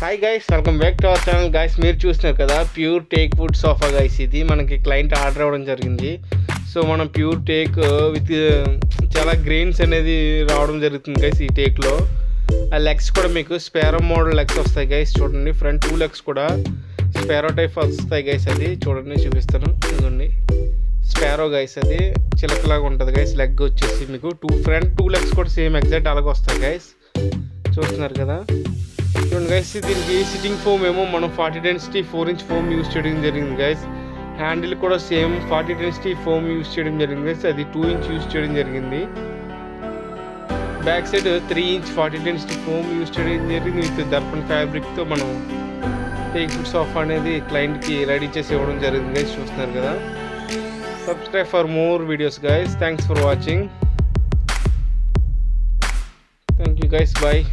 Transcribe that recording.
Hi guys, welcome back to our channel. Guys మీరు చూస్తున్నారు కదా pure teak wood sofa guys. ఇది మనకి క్లయింట్ ఆర్డర్ అవ్వడం జరిగింది. సో మనం ప్యూర్ టేక్ విత్ చాలా గ్రెయిన్స్ అనేది రావడం జరుగుతుంది గైస్. ఈ టేక్లో ఆ లెగ్స్ కూడా మీకు స్పారో మోడల్ లెగ్స్ వస్తాయి గైస్. చూడండి, ఫ్రంట్ 2 లెగ్స్ కూడా స్పారో టైప్ వస్తాయి గైస్. అది చూడండి, చూపిస్తాను. ఇదిగోండి స్పారో గైస్, అది చిలకలాగా ఉంటుంది గైస్. లెగ్ వచ్చేసి మీకు ఫ్రంట్ 2 లెగ్స్ కూడా సేమ్ ఎగ్జాక్ట్ అలాగే వస్తాయి గైస్. చూస్తున్నారు కదా. చూడండి గైస్, దీనికి సిట్టింగ్ ఫోమ్ ఏమో మనం 40 డెన్సిటీ 4 ఇంచ్ ఫోమ్ యూజ్ చేయడం జరిగింది గైస్. హ్యాండిల్ కూడా సేమ్ 40 డెన్సిటీ ఫోమ్ యూజ్ చేయడం జరిగింది గైస్. అది 2 ఇంచ్ యూజ్ చేయడం జరిగింది. Back side 3 inch 40 density foam use చేయడం జరిగింది. విత్ దర్పన్ ఫ్యాబ్రిక్తో మనం టేక్ వుడ్ సోఫా అనేది క్లయింట్కి రెడీ చేసి ఇవ్వడం జరిగింది గైస్. చూస్తున్నారు కదా. Subscribe for more videos guys. Thanks for watching. Thank you guys. Bye.